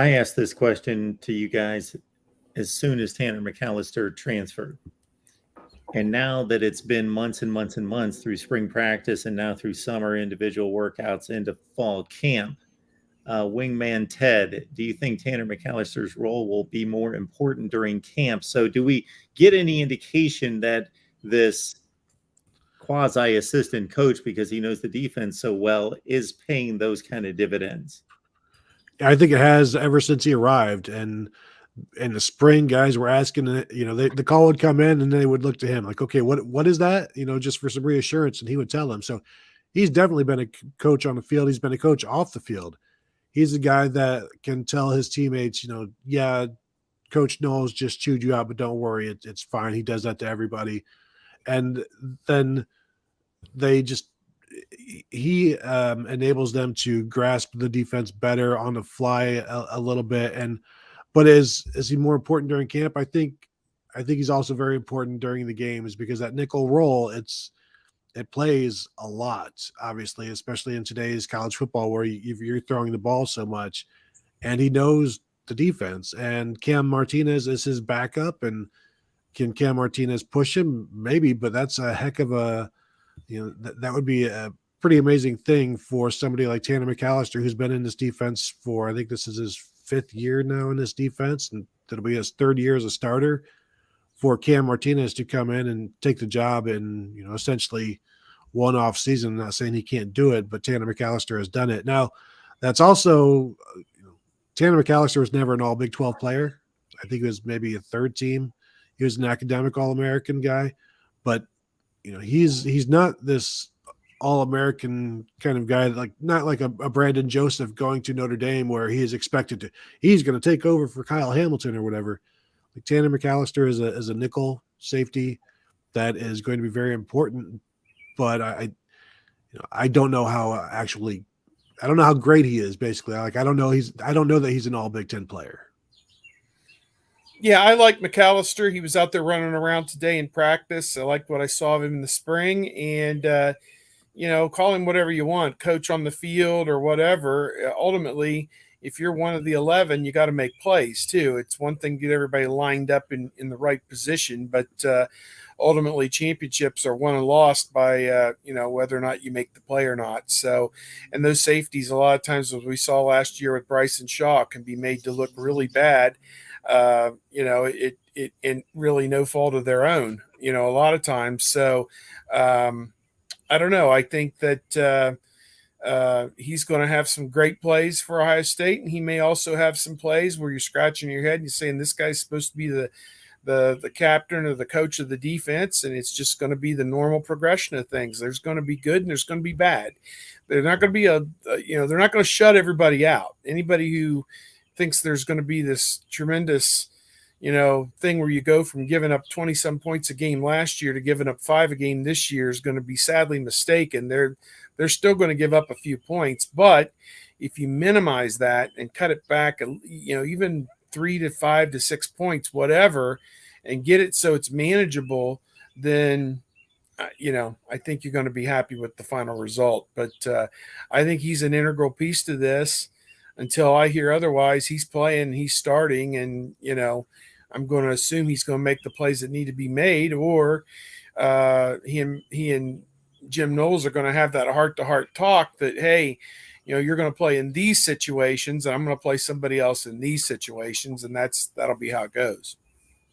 I asked this question to you guys as soon as Tanner McAllister transferred. And now that it's been months and months and months through spring practice and now through summer individual workouts into fall camp, Wingman Ted, do you think Tanner McAllister's role will be more important during camp? So do we get any indication that this quasi-assistant coach, because he knows the defense so well, is paying those kind of dividends? I think it has ever since he arrived. And in the spring, guys were asking, the call would come in and they would look to him like, okay, what is that? Just for some reassurance. And he would tell them. So he's definitely been a coach on the field. He's been a coach off the field. He's a guy that can tell his teammates, yeah, Coach Knowles just chewed you out, but don't worry, it's fine. He does that to everybody. And then he enables them to grasp the defense better on the fly a little bit. But is he more important during camp? I think he's also very important during the games, because that nickel role, it plays a lot, obviously, especially in today's college football where you're throwing the ball so much, and he knows the defense. And Cam Martinez is his backup, and can Cam Martinez push him? Maybe, but that's a heck of a, that would be a pretty amazing thing for somebody like Tanner McAllister, who's been in this defense for, I think this is his 5th year now in this defense, and that'll be his 3rd year as a starter, for Cam Martinez to come in and take the job in, essentially one off season. I'm not saying he can't do it, but Tanner McAllister has done it. Now, that's also, Tanner McAllister was never an all Big 12 player. I think it was maybe a 3rd team. He was an academic All-American guy, but he's not this All-American kind of guy, not like a Brandon Joseph going to Notre Dame where he is expected to, he's going to take over for Kyle Hamilton or whatever. Like Tanner McAllister is a nickel safety that is going to be very important, but I don't know how I don't know how great he is. Basically, I don't know that he's an all Big Ten player. Yeah, I like McAllister. He was out there running around today in practice. I liked what I saw of him in the spring, and call him whatever you want, coach on the field or whatever. Ultimately, if you're one of the 11, you got to make plays too. It's one thing to get everybody lined up in the right position, but ultimately championships are won and lost by, whether or not you make the play or not. So, and those safeties, a lot of times, as we saw last year with Bryson Shaw, can be made to look really bad. And really no fault of their own, a lot of times. So I don't know. I think that he's going to have some great plays for Ohio State, and he may also have some plays where you're scratching your head and you're saying this guy's supposed to be the captain or the coach of the defense, and it's just going to be the normal progression of things. There's going to be good and there's going to be bad. They're not going to be they're not going to shut everybody out. Anybody who thinks there's going to be this tremendous thing where you go from giving up 20-some points a game last year to giving up 5 a game this year is going to be sadly mistaken. They're still going to give up a few points, but if you minimize that and cut it back, even 3 to 5 to 6 points, whatever, and get it so it's manageable, then I think you're going to be happy with the final result. But I think he's an integral piece to this. Until I hear otherwise, he's playing, he's starting, and I'm going to assume he's going to make the plays that need to be made, or he and Jim Knowles are going to have that heart-to-heart talk that, hey, you're going to play in these situations, and I'm going to play somebody else in these situations, and that'll be how it goes.